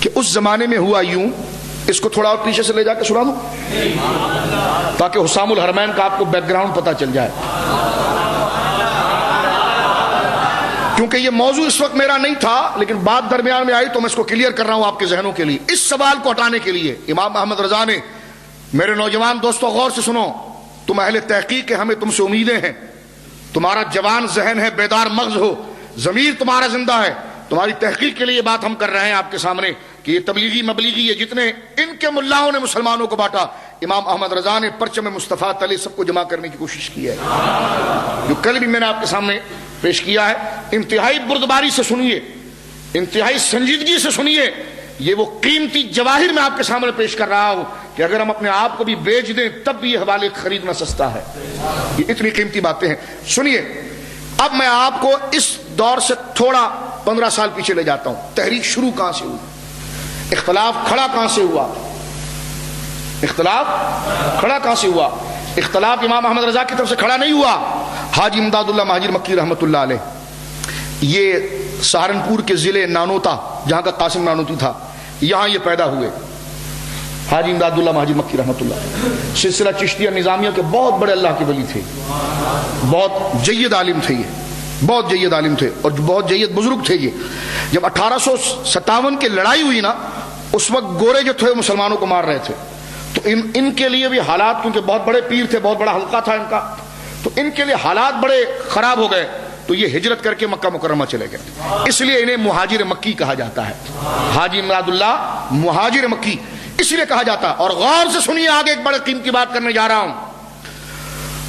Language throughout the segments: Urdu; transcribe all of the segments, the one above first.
کہ اس زمانے میں ہوا یوں. اس کو تھوڑا اور پیچھے سے لے جا کے سنا دوں تاکہ حسام الحرمین کا آپ کو بیک گراؤنڈ پتا چل جائے, کیونکہ یہ موضوع اس وقت میرا نہیں تھا لیکن بات درمیان میں آئی تو میں اس کو کلیئر کر رہا ہوں آپ کے ذہنوں کے لیے. اس سوال کو ہٹانے کے لیے امام احمد رضا نے, میرے نوجوان دوستو غور سے سنو, تم اہل تحقیق ہے, ہمیں تم سے امیدیں ہیں, تمہارا جوان ذہن ہے, بیدار مغز ہو, ضمیر تمہارا زندہ ہے, تمہاری تحقیق کے لیے یہ بات ہم کر رہے ہیں آپ کے سامنے کہ یہ تبلیغی مبلیغی یہ جتنے ان کے ملاؤں نے مسلمانوں کو بانٹا, امام احمد رضا نے پرچم مصطفیٰ تلے سب کو جمع کرنے کی کوشش کی ہے. جو کل بھی میں نے آپ کے سامنے پیش کیا ہے, انتہائی بردباری سے سنیے, انتہائی سنجیدگی سے سنیے. یہ وہ قیمتی جواہر میں آپ کے سامنے پیش کر رہا ہوں کہ اگر ہم اپنے آپ کو بھی بیچ دیں تب بھی یہ حوالے خریدنا سستا ہے. یہ اتنی قیمتی باتیں ہیں. سنیے, اب میں آپ کو اس دور سے تھوڑا 15 سال پیچھے لے جاتا ہوں. تحریک شروع کہاں سے ہوئی, اختلاف کھڑا کہاں سے ہوا, اختلاف کھڑا کہاں سے ہوا. اختلاف امام احمد رضا کی طرف سے کھڑا نہیں ہوا. حاجی امداد اللہ مہاجر مکی رحمۃ اللہ علیہ, یہ سہارنپور کے ضلع نانوتا جہاں کا قاسم نانوتی تھا, یہاں یہ پیدا ہوئے. حاجی امداد اللہ مہاجر مکی رحمۃ اللہ سلسلہ چشتیہ نظامیہ کے بہت بڑے اللہ کے ولی تھے, بہت جید عالم تھے, یہ بہت جید عالم تھے اور بہت جید بزرگ تھے. یہ جب 1857 کی لڑائی ہوئی نا, اس وقت گورے جو تھے مسلمانوں کو مار رہے تھے, تو ان کے لیے بھی حالات, کیونکہ بہت بڑے پیر تھے, بہت بڑا حلقہ تھا ان کا, تو ان کے لیے حالات بڑے خراب ہو گئے, تو یہ ہجرت کر کے مکہ مکرمہ چلے گئے. اس لیے انہیں مہاجر مکی کہا جاتا ہے. حاجی امداد اللہ مہاجر مکی اس لیے کہا جاتا. اور غور سے سنیے, آگے ایک بڑے قیمتی بات کرنے جا رہا ہوں.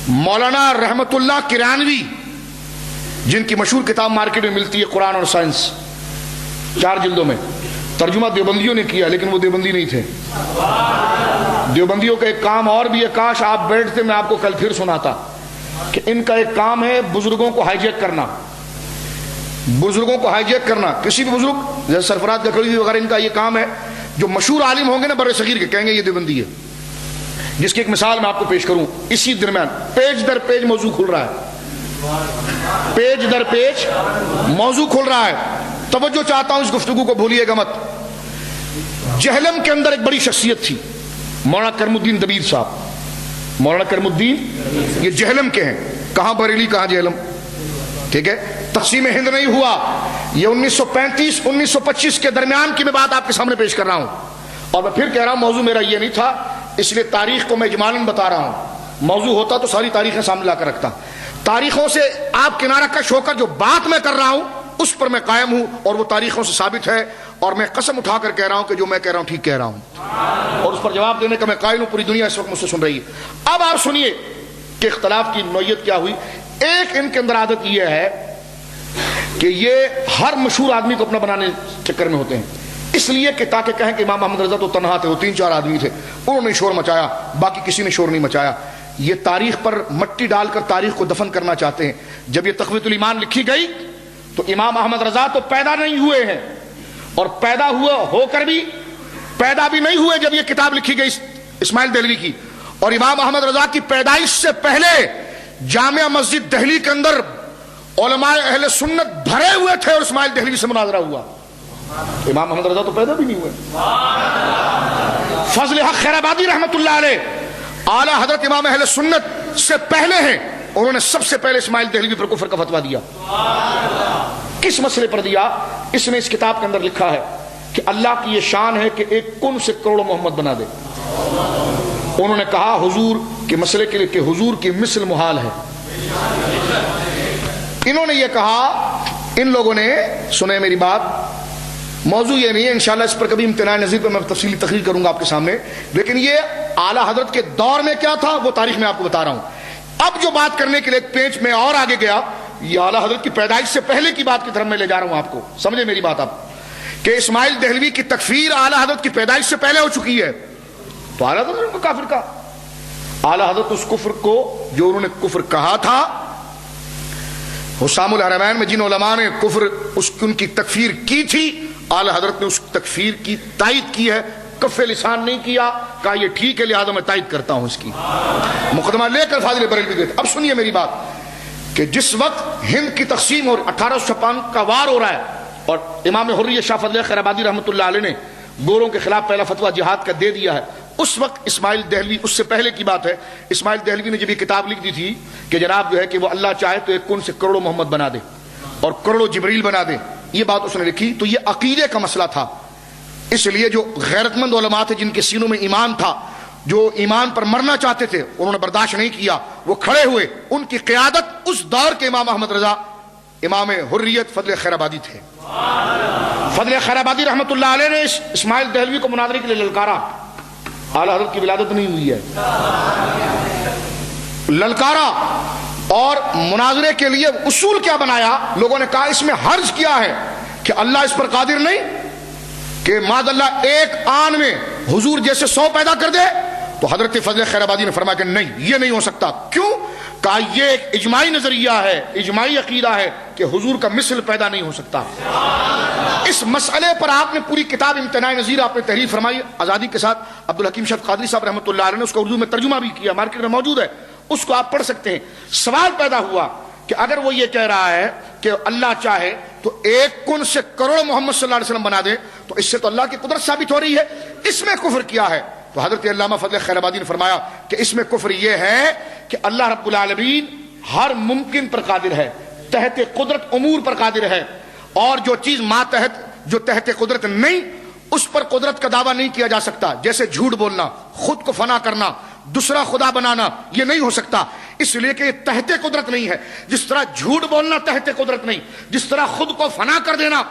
مولانا رحمت اللہ کرانوی, جن کی مشہور کتاب مارکیٹ میں ملتی ہے قرآن اور سائنس, 4 جلدوں میں, ترجمہ دیوبندیوں نے کیا لیکن وہ دیوبندی نہیں تھے. دیوبندیوں کا ایک کام اور بھی ہے, کاش آپ بیٹھتے میں آپ کو کل پھر سناتا, کہ ان کا ایک کام ہے بزرگوں کو ہائی جیک کرنا, بزرگوں کو ہائی جیک کرنا. کسی بھی بزرگ جیسے سرفراز گکھڑی وغیرہ, ان کا یہ کام ہے. جو مشہور عالم ہوں گے نا بر صغیر کے, کہیں گے یہ دیوبندی ہے. جس کی ایک مثال میں آپ کو پیش کروں, اسی درمیان پیج در پیج موضوع کھل رہا ہے, پیج در پیج موضوع کھل رہا ہے. توجہ چاہتا ہوں, اس گفتگو کو بھولیے گا مت. جہلم کے اندر ایک بڑی شخصیت تھی, مولانا کرم الدین دبیر صاحب. مولانا کرم الدین یہ جہلم کے ہیں, کہاں بریلی کہاں جہلم, ٹھیک ہے. تقسیم ہند نہیں ہوا, یہ 1935-1925 کے درمیان کی میں بات آپ کے سامنے پیش کر رہا ہوں. اور میں پھر کہہ رہا ہوں موضوع میرا یہ نہیں تھا, اس لیے تاریخ کو میں اجمالاً بتا رہا ہوں. موضوع ہوتا تو ساری تاریخیں سامنے لا کر رکھتا. تاریخوں سے آپ کنارہ کش ہو کر جو بات میں کر رہا ہوں اس پر میں قائم ہوں, اور وہ تاریخوں سے ثابت ہے, اور میں قسم اٹھا کر کہہ رہا ہوں کہ جو میں کہہ رہا ہوں ٹھیک کہہ رہا ہوں, اور اس پر جواب دینے کا میں قائل ہوں. پوری دنیا اس وقت مجھ سے سن رہی ہے. اب آپ سنیے کہ اختلاف کی نوعیت کیا ہوئی. ایک ان کے اندر عادت یہ ہے کہ یہ ہر مشہور آدمی کو اپنا بنانے چکر میں ہوتے ہیں, اس لیے کہ تاکہ کہیں کہ امام احمد رضا تو تنہا تھے, وہ 3-4 آدمی تھے, انہوں نے شور مچایا, باقی کسی نے شور نہیں مچایا. یہ تاریخ پر مٹی ڈال کر تاریخ کو دفن کرنا چاہتے ہیں. جب یہ تقویۃ الایمان لکھی گئی تو امام احمد رضا تو پیدا نہیں ہوئے ہیں, اور پیدا ہو کر بھی پیدا بھی نہیں ہوئے جب یہ کتاب لکھی گئی اسماعیل دہلوی کی. اور امام احمد رضا کی پیدائش سے پہلے جامع مسجد دہلی کے اندر علماء اہل سنت بھرے ہوئے تھے, اور اسماعیل دہلوی سے مناظرہ ہوا. امام احمد رضا تو پیدا بھی نہیں ہوئے. فضل حق خیر آبادی رحمت اللہ علیہ اعلی حضرت امام اہل سنت سے پہلے ہیں, انہوں نے سب سے پہلے اسماعیل دہلوی پر کفر کا فتویٰ دیا. کس مسئلے پر دیا؟ اس نے اس کتاب کے اندر لکھا ہے کہ اللہ کی یہ شان ہے کہ ایک کن سے کروڑوں محمد بنا دے. انہوں نے کہا حضور کے مسئلے کے لیے کہ حضور کی مثل محال ہے. انہوں نے یہ کہا, ان لوگوں نے, سنے میری بات, موضوع یہ نہیں ہے, انشاءاللہ اس پر کبھی امتناع نظیر پر میں تفصیلی تقریر کروں گا آپ کے سامنے, لیکن یہ اعلیٰ حضرت کے دور میں کیا تھا وہ تاریخ میں آپ کو بتا رہا ہوں. اب جو بات کرنے کے لیے ایک پیج میں اور آگے گیا, یہ اعلیٰ حضرت کی پیدائش سے پہلے کی بات کی طرف میں لے جا رہا ہوں آپ کو. سمجھے میری بات آپ, کہ اسماعیل دہلوی کی تکفیر اعلیٰ حضرت کی پیدائش سے پہلے ہو چکی ہے, تو اعلیٰ حضرت نے ان کو کافر کہا. اعلیٰ حضرت اس کفر کو جو انہوں نے کفر کہا تھا, حسام الحرمین میں جن علماء نے کفر ان کی تکفیر کی تھی, اعلیٰ حضرت نے اس تکفیر کی تائید کی ہے, کف لسان نہیں کیا, کہا یہ ٹھیک ہے لہذا میں تائید کرتا ہوں. اس کی مقدمہ لے کر فاضل بریلوی گئے. اب سنیے میری بات, کہ جس وقت ہند کی تقسیم اور 1856 کا وار ہو رہا ہے, اور امام حریت شاہ فضل خیر آبادی رحمۃ اللہ علیہ نے گوروں کے خلاف پہلا فتویٰ جہاد کا دے دیا ہے، اس وقت اسماعیل دہلوی، اس سے پہلے کی بات ہے، اسماعیل دہلوی نے جب یہ کتاب لکھ دی تھی کہ جناب جو ہے کہ وہ اللہ چاہے تو ایک کن سے کروڑوں محمد بنا دے اور کروڑوں جبریل بنا دے، یہ بات اس نے لکھی، تو یہ عقیدے کا مسئلہ تھا۔ اس لیے جو غیرت مند علماء تھے جن کے سینوں میں ایمان تھا، جو ایمان پر مرنا چاہتے تھے، انہوں نے برداشت نہیں کیا، وہ کھڑے ہوئے۔ ان کی قیادت اس دور کے امام احمد رضا، امام حریت فضل خیر آبادی تھے۔ فضل خیر آبادی رحمۃ اللہ علیہ نے اسماعیل دہلوی کو مناظرے کے لیے للکارا، اعلیٰ حضرت کی ولادت نہیں ہوئی ہے، للکارا، اور مناظرے کے لیے اصول کیا بنایا؟ لوگوں نے کہا اس میں حرج کیا ہے کہ اللہ اس پر قادر نہیں کہ معاذ اللہ ایک آن میں حضور جیسے 100 پیدا کر دے؟ تو حضرت فضل خیر آبادی نے فرمایا کہ نہیں، یہ نہیں ہو سکتا۔ کیوں؟ کہا یہ ایک اجماعی نظریہ ہے، اجماعی عقیدہ ہے کہ حضور کا مثل پیدا نہیں ہو سکتا۔ اس مسئلے پر آپ نے پوری کتاب امتناع نظیر آپ نے تحریر فرمائی آزادی کے ساتھ، عبدالحکیم شفیع قادری صاحب رحمۃ اللہ علیہ نے اس کو اردو میں ترجمہ بھی کیا، مارکیٹ میں موجود ہے، اس کو آپ پڑھ سکتے ہیں۔ سوال پیدا ہوا کہ اگر وہ یہ کہہ رہا ہے کہ اللہ چاہے تو ایک کن سے کروڑ محمد صلی اللہ علیہ وسلم بنا دے، تو اس سے تو اللہ کی قدرت ثابت ہو رہی ہے، اس میں کفر کیا ہے؟ تو حضرت علامہ فضل خیر آبادی نے فرمایا کہ اس میں کفر یہ ہے کہ اللہ رب العالمین ہر ممکن پر قادر ہے، تحت قدرت امور پر قادر ہے، اور جو چیز جو تحت قدرت نہیں، اس پر قدرت کا دعویٰ نہیں کیا جا سکتا، جیسے جھوٹ بولنا، خود کو فنا کرنا، دوسرا خدا بنانا، یہ نہیں ہو سکتا، اس لیے کہ یہ تحت قدرت نہیں ہے۔ جس طرح جھوٹ بولنا تحت قدرت نہیں، جس طرح خود کو فنا کر دینا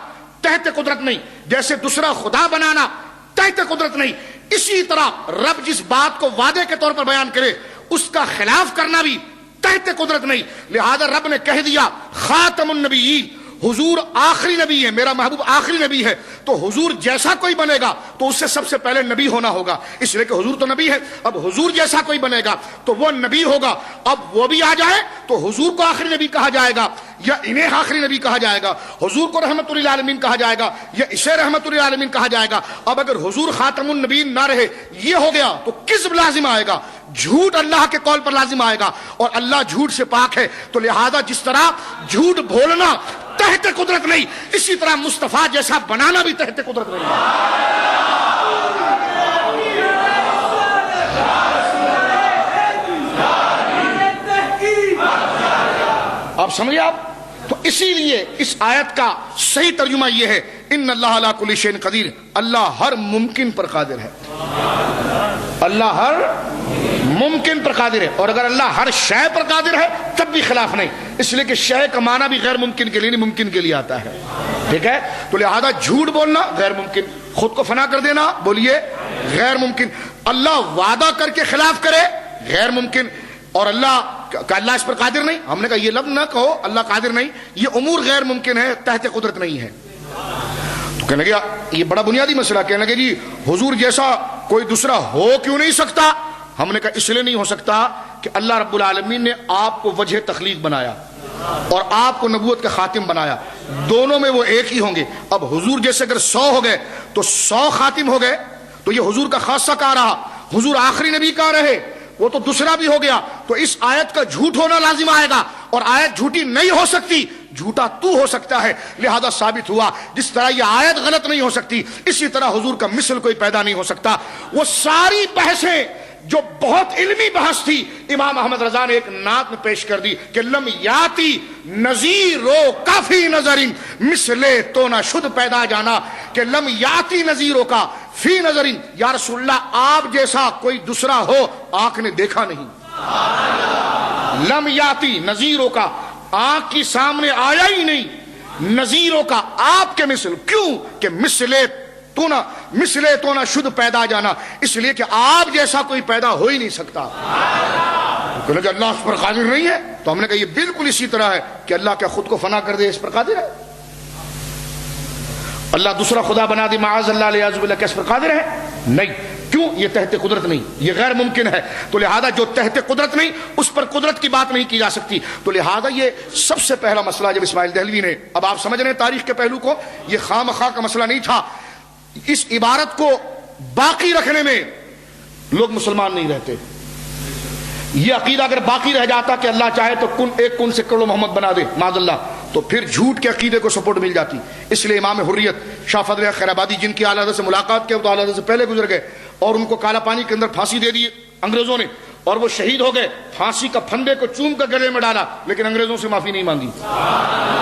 تحت قدرت نہیں، جیسے دوسرا خدا بنانا تحت قدرت نہیں، اسی طرح رب جس بات کو وعدے کے طور پر بیان کرے اس کا خلاف کرنا بھی تحت قدرت نہیں۔ لہذا رب نے کہہ دیا خاتم النبیین، حضور آخری نبی ہے، میرا محبوب آخری نبی ہے، تو حضور جیسا کوئی بنے گا تو اس سے سب سے پہلے نبی ہونا ہوگا، اس لیے کہ حضور تو نبی ہے۔ اب حضور جیسا کوئی بنے گا تو وہ نبی ہوگا، اب وہ بھی آ جائے تو حضور کو آخری نبی کہا جائے گا یا انہیں آخری نبی کہا جائے گا، حضور کو رحمت للعالمین کہا جائے گا یا اسے رحمت للعالمین کہا جائے گا۔ اب اگر حضور خاتم النبیین نہ رہے، یہ ہو گیا، تو کذب لازم آئے گا، جھوٹ اللہ کے قول پر لازم آئے گا، اور اللہ جھوٹ سے پاک ہے۔ تو لہذا جس طرح جھوٹ بولنا تحت قدرت نہیں، اسی طرح مصطفیٰ جیسا بنانا بھی تحت قدرت نہیں ہے۔ آپ سمجھے؟ آپ تو اسی لیے اس آیت کا صحیح ترجمہ یہ ہے ان اللہ علی کل شیء قدیر، اللہ ہر ممکن پر قادر ہے، اللہ ہر ممکن پر قادر ہے، اور اگر اللہ ہر شے پر قادر ہے تب بھی خلاف نہیں، اس لیے کہ شے کا معنی بھی غیر ممکن کے لیے نہیں ممکن کے لیے آتا ہے، ٹھیک ہے؟ تو لہذا جھوٹ بولنا غیر ممکن، خود کو فنا کر دینا بولیے غیر ممکن، اللہ وعدہ کر کے خلاف کرے غیر ممکن، اور اللہ اس پر قادر نہیں، ہم نے کہا یہ لفظ نہ کہو اللہ قادر نہیں، یہ امور غیر ممکن ہے، تحت قدرت نہیں ہے۔ تو کہنے لگے یہ بڑا بنیادی مسئلہ، کہنے لگے جی حضور جیسا کوئی دوسرا ہو کیوں نہیں سکتا؟ ہم نے کہا اس لیے نہیں ہو سکتا کہ اللہ رب العالمین نے آپ کو وجہ تخلیق بنایا اور آپ کو نبوت کا خاتم بنایا، دونوں میں وہ ایک ہی ہوں گے۔ اب حضور جیسے اگر 100 ہو گئے تو 100 خاتم ہو گئے، تو یہ حضور کا خاصہ کہا رہا، حضور آخری نبی کہا رہے، وہ تو دوسرا بھی ہو گیا، تو اس آیت کا جھوٹ ہونا لازم آئے گا، اور آیت جھوٹی نہیں ہو سکتی، جھوٹا تو ہو سکتا ہے، لہذا ثابت ہوا جس طرح یہ آیت غلط نہیں ہو سکتی اسی طرح حضور کا مثل کوئی پیدا نہیں ہو سکتا۔ وہ ساری بحثیں جو بہت علمی بحث تھی، امام احمد رضا نے ایک نعت میں پیش کر دی کہ لم یاتی نظیرو کافی نظرین مثلے تو نہ شد پیدا جانا، کہ لم یاتی نظیروں کا فی نظرین، یا رسول اللہ آپ جیسا کوئی دوسرا ہو آنکھ نے دیکھا نہیں، لم یاتی نظیروں کا آنکھ کی سامنے آیا ہی نہیں، نظیروں کا آپ کے مثل، کیوں کہ مثلے تو نہ شد پیدا جانا، اس لیے کہ آپ جیسا کوئی پیدا ہو ہی نہیں سکتا۔ کہ اللہ اس پر قادر نہیں ہے، تو ہم نے کہا یہ بالکل اسی طرح ہے کہ اللہ کیا خود کو فنا کر دے اس پر قادر ہے؟ اللہ دوسرا خدا بنا دے معاذ اللہ علیہ باللہ، کیا اس پر قادر ہے؟ نہیں، کیوں؟ یہ تحت قدرت نہیں، یہ غیر ممکن ہے، تو لہذا جو تحت قدرت نہیں اس پر قدرت کی بات نہیں کی جا سکتی۔ تو لہذا یہ سب سے پہلا مسئلہ جب اسماعیل دہلوی نے، اب آپ سمجھ رہے ہیں تاریخ کے پہلو کو، یہ خام خواہ کا مسئلہ نہیں تھا، اس عبارت کو باقی رکھنے میں لوگ مسلمان نہیں رہتے۔ یہ عقیدہ اگر باقی رہ جاتا کہ اللہ چاہے تو ایک کن سے کروڑوں محمد بنا دے معاذ اللہ، تو پھر جھوٹ کے عقیدے کو سپورٹ مل جاتی. اس لیے امام حریت شاہ فضل خیر آبادی جن کی اعلیٰ حضرت سے ملاقات کیا تو اعلیٰ حضرت سے پہلے گزر گئے اور ان کو کالا پانی کے اندر پھانسی دے دی انگریزوں نے اور وہ شہید ہو گئے. پھانسی کا پھندے کو چوم کر گلے میں ڈالا لیکن انگریزوں سے معافی نہیں مانگی,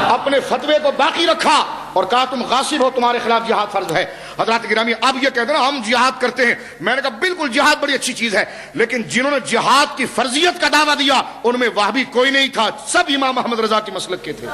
اپنے فتوے کو باقی رکھا اور کہا تم غاصب ہو, تمہارے خلاف جہاد فرض ہے. حضرات گرامی اب یہ کہتے ہیں نا ہم جہاد کرتے ہیں, میں نے کہا بالکل جہاد بڑی اچھی چیز ہے, لیکن جنہوں نے جہاد کی فرضیت کا دعویٰ دیا ان میں وہابی کوئی نہیں تھا, سب امام احمد رضا کے مسلک کے تھے.